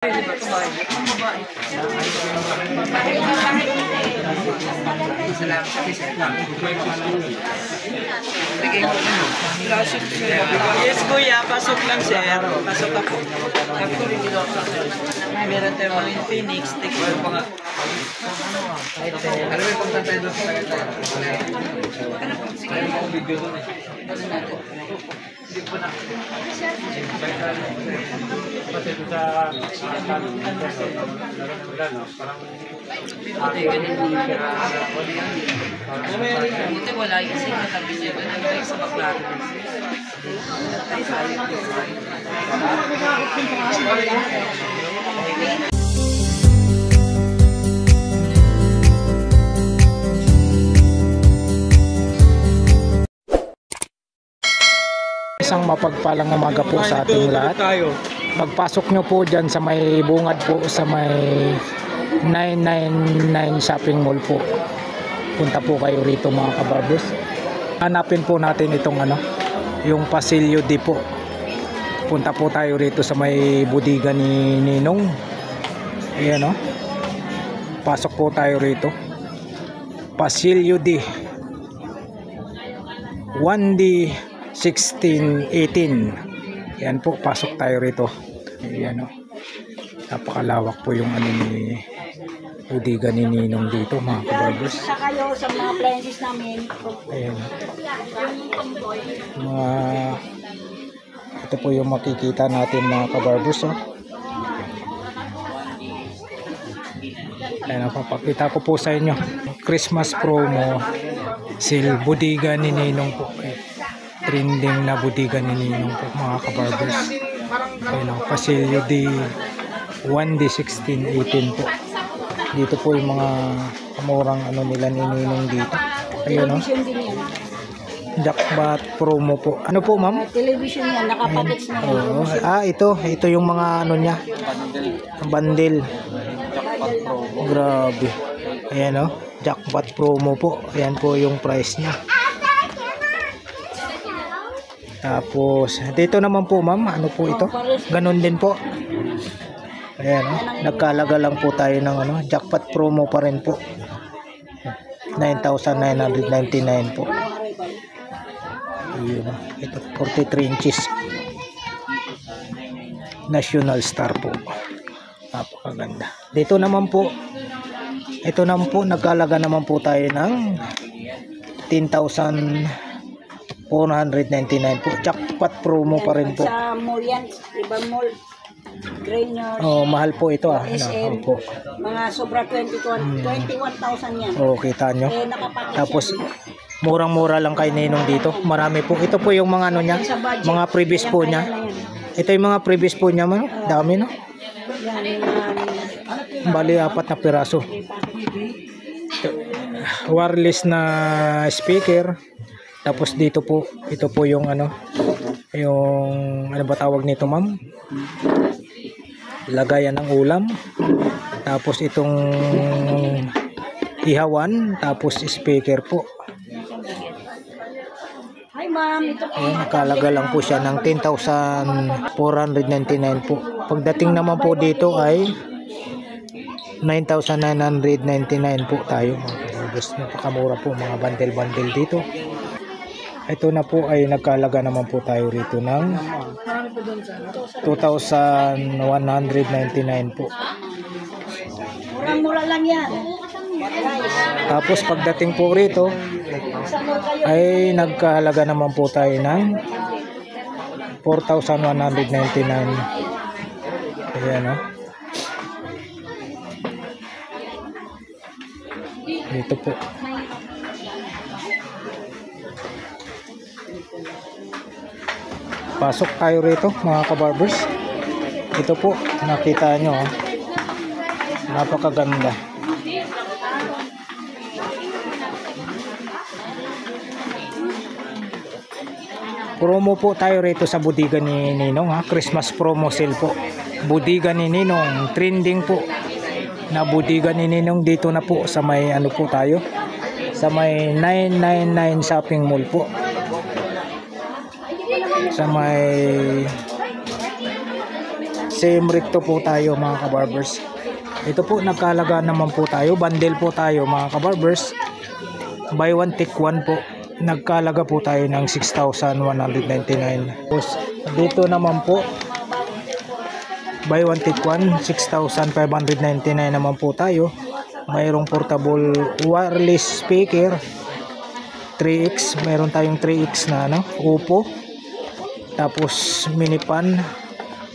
Yes, kuya. Pasok lang, sir. Pasok ako. Meron tayo mga Infinix. Tikman pa nga. Alam mo yung pagtantay doon sa tagay. Alam mo yung video doon eh. Hindi po na. Kasi ito sa buti wala yung kasi natabi niya doon ang sa baklaro. Isang mapagpalang umaga po sa ating lahat. Magpasok nyo po dyan sa may bungad po sa may 999 shopping mall po. Punta po kayo rito mga kabarbers. Hanapin po natin itong yung Pasilyo D po. Punta po tayo rito sa may budiga ni Ninong. Ayan o. Pasok po tayo rito. Pasilyo D 1D 1618. Yan po, pasok tayo rito. Ayan o. Napakalawak po yung ni budiga ni Ninong dito mga kabarbers. Sa kayo sa mga appliances namin. Ayan. Ito po yung makikita natin mga kabarbers. Ayan, papakita ko po sa inyo. Christmas promo sale budiga ni Ninong po. Trending na budiga ni Ninong po mga kabarbers. Ayan o, Pasilyo D 1D 1618 po. Dito po yung mga kamurang nila ni Ninong dito. Ayun o, jackpot promo po. Ano po ma'am? Television yan, nakapakits na rin. Ito yung mga niya, bundle. Grabe. Ayan o, jackpot promo po. Ayan po yung price niya. Tapos dito naman po ma'am, ano po ito? Ganon din po. Ayan o, nagkalaga lang po tayo ng jackpot promo pa rin po. 9,999 po. Ayun, ito 43 inches. National Star po. Napakaganda. Dito naman po, ito naman po, nagkalaga naman po tayo ng 10,499 po. Jackpot promo pa rin po. Sa mall yan, ibang mall. Grainer. Oh, mahal po ito SM, po. mga sobra 21,000 yan. Oh, kita nyo. Nakapakits Tapos yan. murang-mura lang kay Ninong dito. Marami po. Ito po yung mga niya, mga previous po niya. Ito yung mga previous po niya, man. Dami no. Bali 4 na piraso. Wireless na speaker. Tapos dito po, ito po yung yung ano ba tawag nito ma'am? Lagayan ng ulam. Tapos itong ihawan, tapos speaker po. Hi ma'am, ito po. Nakalaga lang po siya ng 10,499 po. Pagdating naman po dito ay 9,999 po tayo. Napakamura po mga bundle-bundle dito. Ito na po ay nagkalaga naman po tayo rito ng 2,199 po. Murang-mura lang yan. Tapos pagdating po rito ay nagkahalaga naman po tayo ng 4,199. Ayan o. Dito po. Pasok tayo rito mga kabarbers. Ito po, nakita nyo napakaganda. Promo po tayo rito sa budiga ni Ninong Christmas promo sale po. Budiga ni Ninong, trending po na budiga ni Ninong dito na po sa may po tayo. Sa may 999 shopping mall po. Sa may same recto po tayo mga kabarbers. Ito po, nagkalaga naman po tayo. Bundle po tayo mga kabarbers. Buy one take one po. Nagkalaga po tayo ng 6,199. Tapos dito naman po, buy one take one, 6,599 naman po tayo. Mayroong portable wireless speaker 3X. Mayroon tayong 3X na Oppo. Tapos mini pan.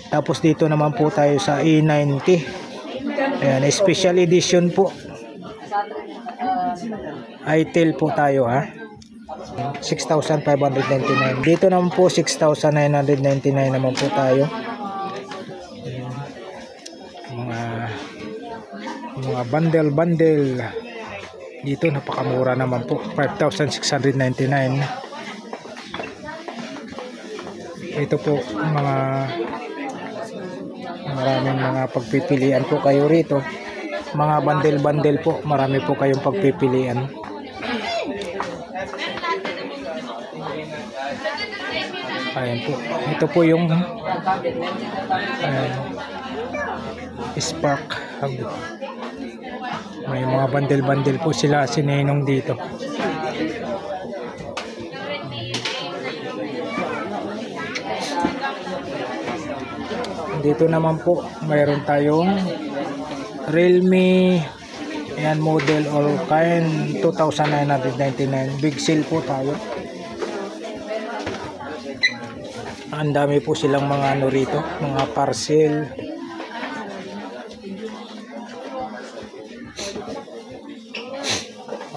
Tapos dito naman po tayo sa E90. Ayan, special edition po. Itel po tayo 6,599. Dito naman po 6,999 naman po tayo. Mga bundle. Dito napakamura naman po, 5,699. Ito po maraming mga pagpipilian po kayo rito. Mga bundle po, marami po kayong pagpipilian. Ayan po. Ito po yung Spark Hub. May mga bundle po sila sininong dito. Dito naman po mayroon tayong Realme, ayan, model all kind, 2,999. Big sale po tayo. Ang dami po silang mga rito, mga parcel.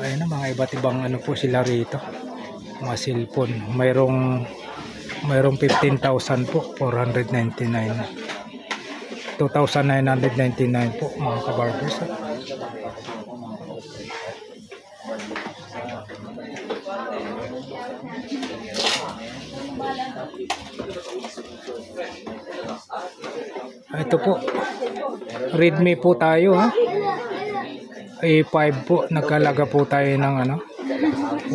Ayan na, mga iba't ibang po sila rito. Mga cellphone. Mayroong 15,000 po, 499. 2,999 po mga kabarbers. Ito po, Redmi po tayo A5 po, nagkalaga po tayo ng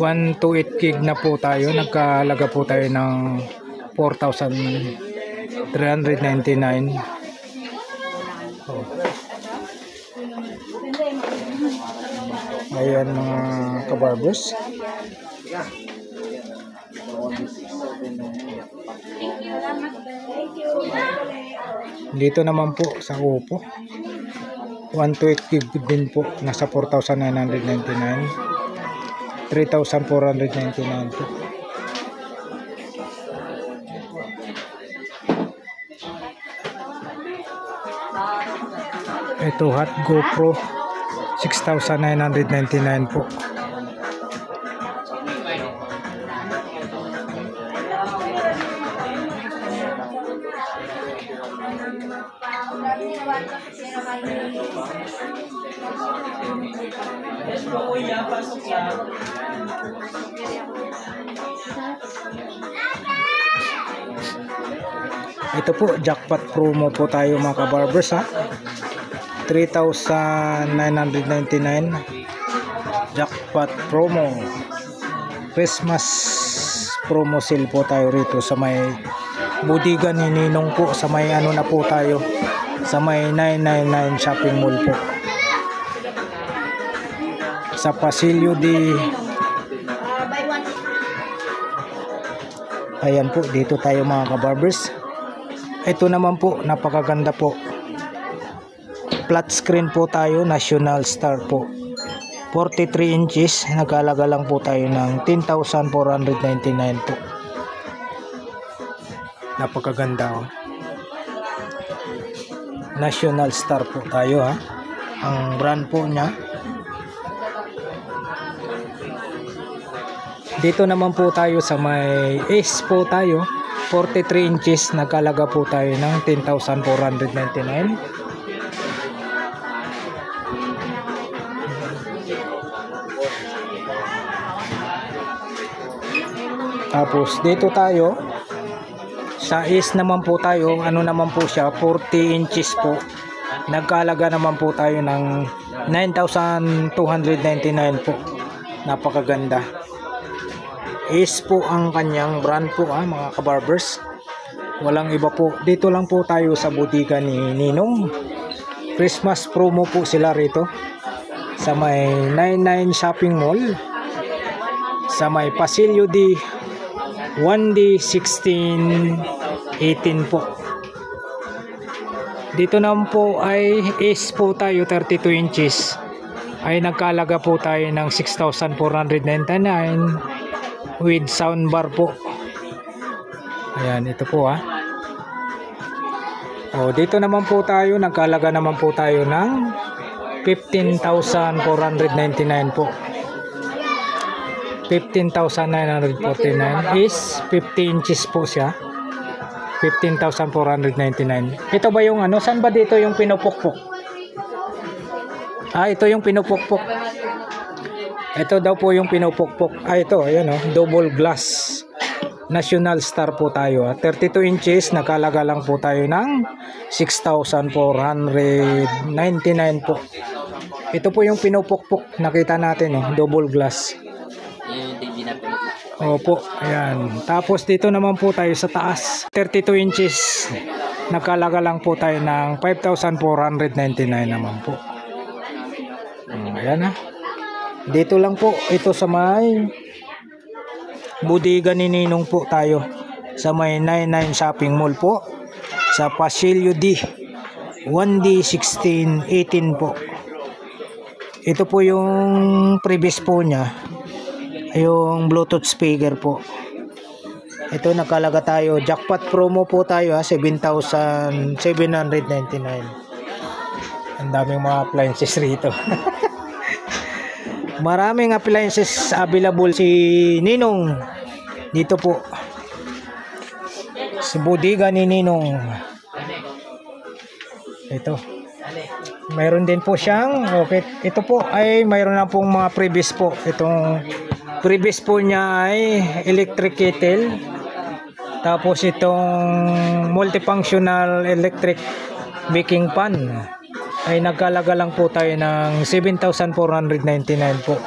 128 gig na po tayo, nagkalaga po tayo ng 4,399. Ayan mga kabarbers. Dito naman po sa Oppo, 128 gig din po, nasa 4,999. 3,499 po. Ito Hot GoPro, 6,999 po. Ito po, jackpot promo po tayo mga kabarbers 3,999 jackpot promo, Christmas promo sale po tayo rito sa may Budiga ni Ninong po, sa may na po tayo, sa may 999 shopping mall po, sa Pasilio di. Ayan po, dito tayo mga kabarbers. Ito naman po, napakaganda po, flat screen po tayo, National Star po, 43 inches, nagkalaga lang po tayo ng 10,499 po. Napakaganda National Star po tayo ang brand po niya. Dito naman po tayo sa may Ace po tayo, 43 inches, nagkalaga po tayo ng 10,499. Tapos dito tayo sa Ace naman po tayo, naman po siya, 40 inches po, nagkalaga naman po tayo ng 9,299 po. Napakaganda. Ace po ang kanyang brand po mga kabarbers. Walang iba po. Dito lang po tayo sa butika ni Ninong. Christmas promo po sila rito. Sa may 99 Shopping Mall. Sa may Pasilio D 1D 1618 po. Dito naman po ay is po tayo 32 inches. Ay nagkalaga po tayo ng 6,499 with soundbar po. Ayan, ito po O, dito naman po tayo, nagkalaga naman po tayo ng 15,499 po. 15,949 is 50 inches po siya. 15,499. Ito ba yung ano? Saan ba dito yung pinupukpok? Ito yung pinupukpok. Ito daw po yung pinupukpok. Ito, ayan double glass. National Star po tayo. 32 inches, nakalaga lang po tayo ng 6,499 po. Ito po yung pinupukpok. Nakita natin double glass. Opo, ayan. Tapos dito naman po tayo sa taas. 32 inches. Nakalaga lang po tayo ng 5,499 naman po. Ayan Dito lang po. Ito sa may budiga ni Ninong po tayo. Sa may 99 Shopping Mall po. Sa Pasilio D 1D 1618 po. Ito po yung previous po niya. Yung Bluetooth speaker po. Ito nakalaga tayo. Jackpot promo po tayo 7,799. Ang daming mga appliances rito. Maraming appliances available si Ninong. Dito po. Sa budiga ni Ninong. Ito. Mayroon din po siyang ito po ay mayroon na pong mga previous po. Itong previous po niya ay electric kettle. Tapos itong multifunctional electric baking pan ay nagkalaga lang po tayo ng 7,499 po.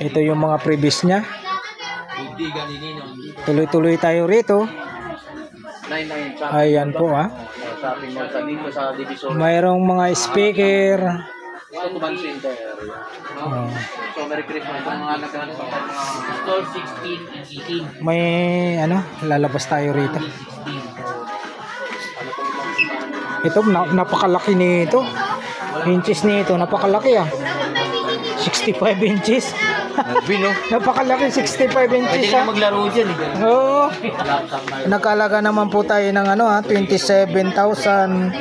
Ito yung mga previous niya. Tuloy-tuloy tayo rito. Ayan po mayroong mga speaker. So, Merry Christmas sa mga nagkaroon ng store 16 and 18. May lalabas tayo rito. Ito napakalaki nito. Inches nito, napakalaki 65 inches. Napakalaki 65 inches. Pwede ka maglaro dyan Oo. Nakalaga naman po tayo ng 27,499.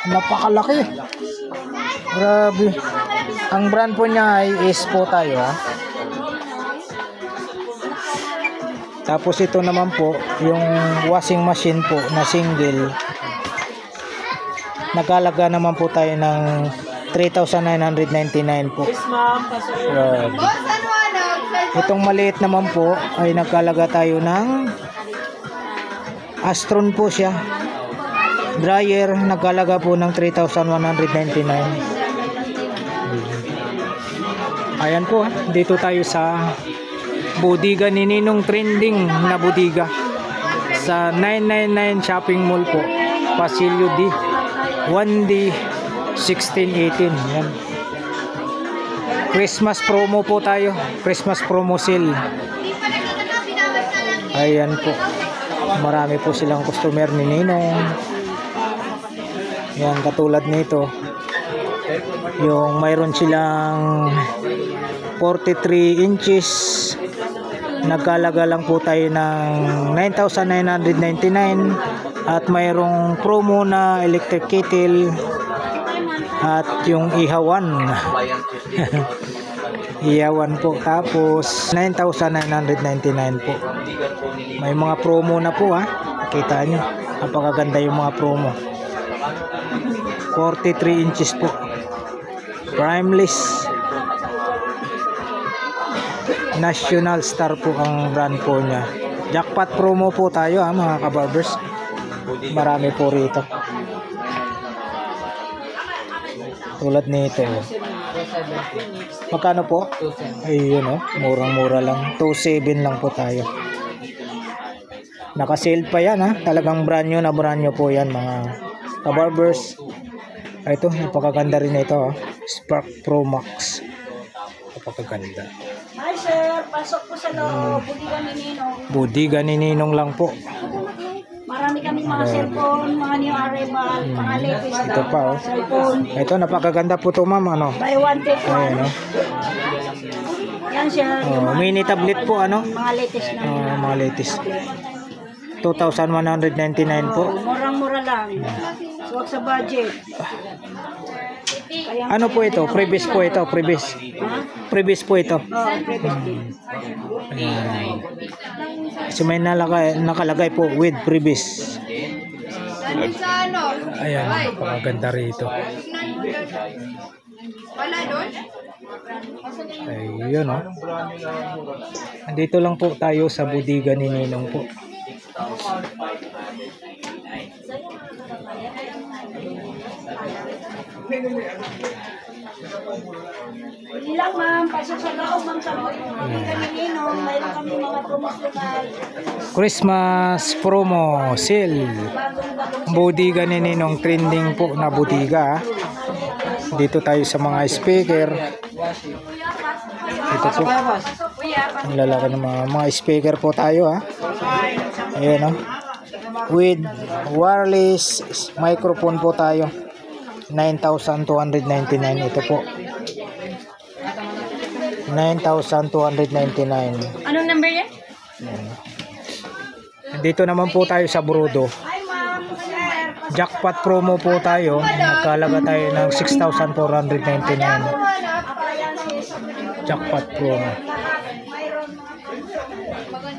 Napakalaki. Grabe. Ang brand po niya ay is po tayo Tapos ito naman po yung washing machine po na single. Nagkalaga naman po tayo ng 3,999 po. Itong maliit naman po ay nagkalaga tayo ng Astron po siya. Dryer nagkalaga po ng 3,199. Ayan po dito tayo sa budiga ni Ninong, trending na budiga sa 999 Shopping Mall po, Pasilio D 1D 1618. Yan. Christmas promo po tayo, Christmas promo sale. Ayan po, marami po silang customer ni Ninong. Yan, katulad nito yung mayroon silang 43 inches. Nagkalaga lang po tayo ng 9,999 at mayroong promo na electric kettle at yung ihawan. Ihawan po, tapos 9,999 po. May mga promo na po kita nyo, napakaganda yung mga promo. 43 inches po, primeless. National Star po ang brand po niya. Jackpot promo po tayo mga kabarbers. Marami po rito. Tulad nito. Magkano po? Ayun murang-mura lang. 2,700 lang po tayo. Naka-sale pa yan ha. Talagang brand new po yan mga kabarbers. Ito, napakaganda rin ito ha. Spark Pro Max. Napakaganda. Hi sir, pasok po sa loob. Budigan ni Ninong. Budigan ni Ninong lang po. Marami kaming mga cellphone, mga new arrival, mga latest Ito pa oh. cellphone. Ito, napakaganda po ito ma'am. Ano? Buy one, take one. Ayan, oh. Yan sir. Oh, mini tablet po ano? Mga latest na. Mga latest. 2,199 po. Murang-mura lang. Huwag sa budget. Ano po ito? Previous po ito. Previous. Previous po ito. Previous din. Ayan. Kasi may nakalagay po with previous. Ayan. Napakaganda rito. Ayun oh. Andito lang po tayo sa budiga ni Ninong po. Hindi lang ma'am, pasok sa loob ma'am sa loob. Kami Ninong, mayroon kami mga promosyonal. Christmas promo sale. Budiga ni Ninong, trending po na budiga. Dito tayo sa mga speaker. Ito po. Ang lalaki ng mga speaker po tayo ha. Ayan oh. With wireless microphone po tayo. 9,299 ito po. 9,299. Anong number yan? Dito naman po tayo sa Brudo. Jackpot promo po tayo. Nagkalaga tayo ng 6,499. Jackpot promo.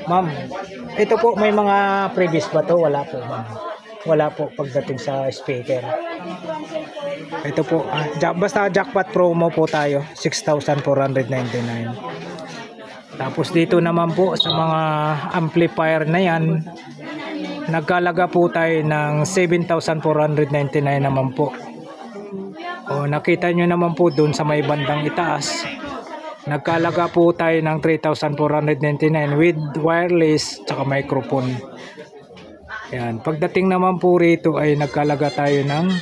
Ma'am, ito po may mga previous ba to? Wala po ma'am. Wala po pagdating sa speaker. Ito po, basta jackpot promo po tayo, 6,499. Tapos dito naman po sa mga amplifier na yan, nagkalaga po tayo ng 7,499 naman po. O nakita nyo naman po dun sa may bandang itaas, nagkalaga po tayo ng 3,499 with wireless tsaka microphone. Yan. Pagdating naman po rito ay nagkalaga tayo ng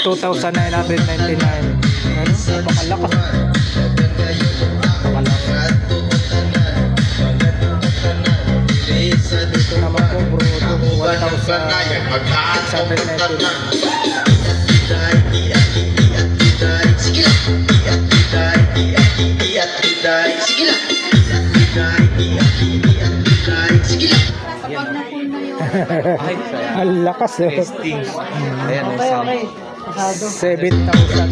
2,999. Ano? Pakalakas. Dito naman po bro, 1,699. Ang lakas eh. Testing. Ayan, may sound. 7,000.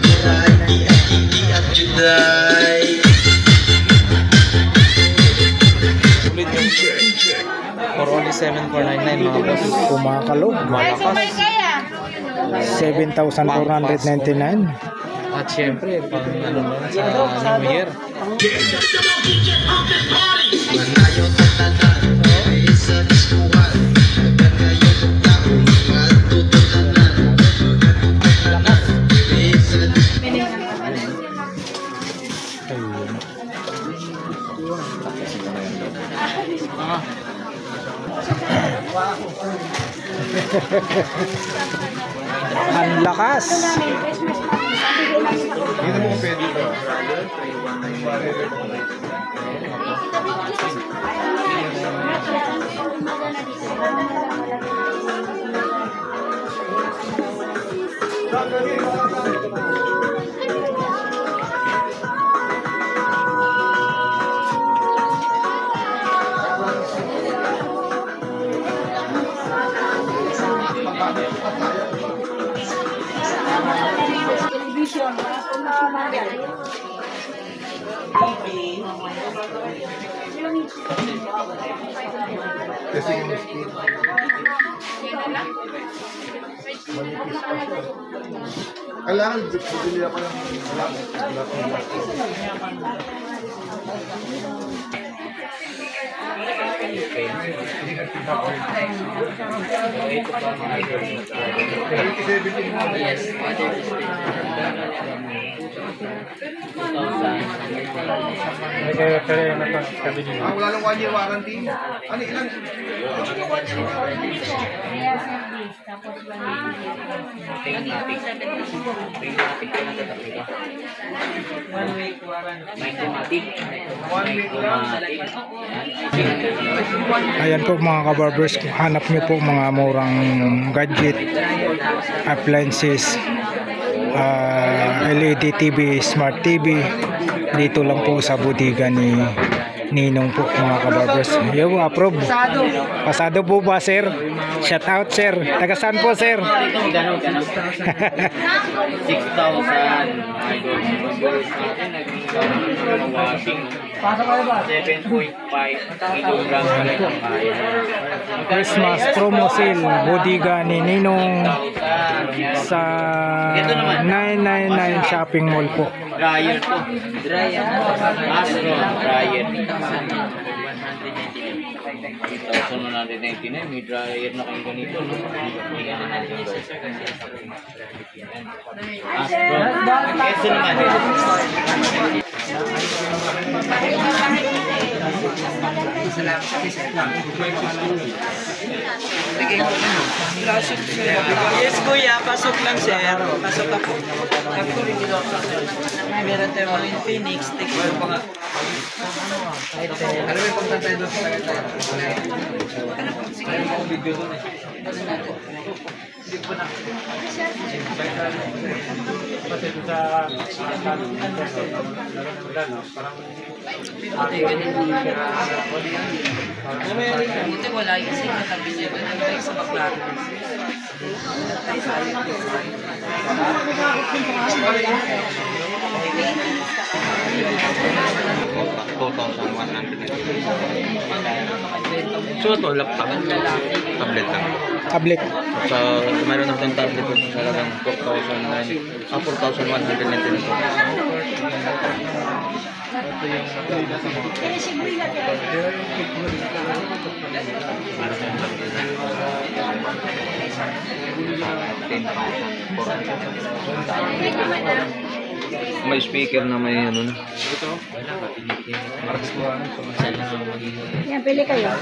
For only 7,499 mga boss. Kumakalog. Malakas. 7,499. At syempre, pang ano na sa New Year. Ang lakas. Hindi mo pwede ito. Television, Testing yung speed. Kailangan bibili ako ng black. Yes, water Ah, wala lang 1 year warranty. Ano ilan? One week warranty. 1 week lang. Ayan po mga kabarbers, kung hanap nyo po mga murang gadget, appliances, LED TV, Smart TV, dito lang po sa budiga ni Ninong po mga kabarbers. Yo, approve. Pasado po ba, sir? Shout out, sir. Taga saan po, sir? 6,000. Washing. 7.5. Christmas promo sale, budiga ni Ninong sa 999 shopping mall po. Dryer po. Astro dryer. 1,199. May dryer na kayo ganito. No? Astro. Keso naman. Salamat sa isa. Bigay ko ano. Yes, kuya. Pasok lang, sir. Pasok ako. Meron tayo mga Infinix. Alam mo yung pagtantay doon sa tagay-tagay. Ayaw mo akong video doon eh. Hindi ko na. Buti wala yung kasi katabi niya doon. Ano yung sa baklaro? So ito, laptop. Tablet lang. Tablet. So, mayroon na itong tablet ko sa talagang 4,199. May speaker na may ano na. Yan, pili kayo.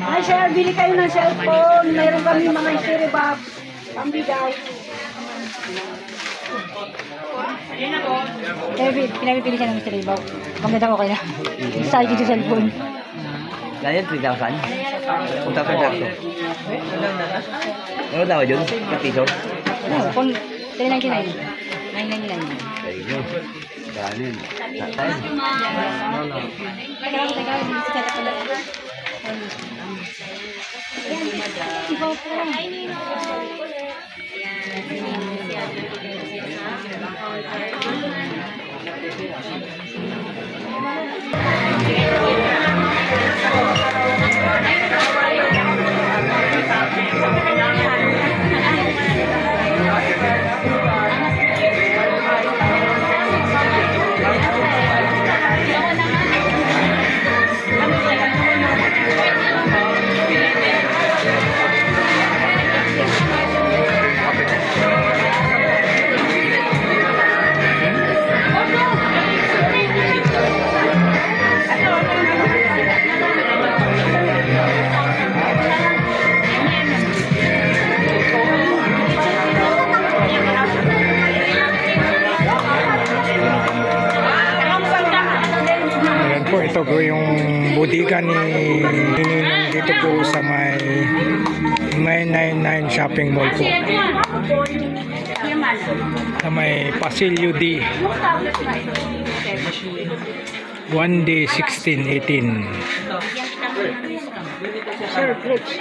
Ay, sir, bili kayo ng cellphone. Mayroon kami mga stereo box. Pambigay. Pinapipili siya ng stereo box. Maganda ko kayo na. Sa akin yung cellphone. Ganyan, 3,000. Punta ka dito. Ano daw yun? Kapiso? Ano, kung 399. 999. Ayun. Ganin. Teka lang, bisa ka pala. Ibaw po. Ito po yung budiga ni Ninong dito po sa may 999 shopping mall po. Sa may Pasilio D. 1D 1618. Sir, grapes.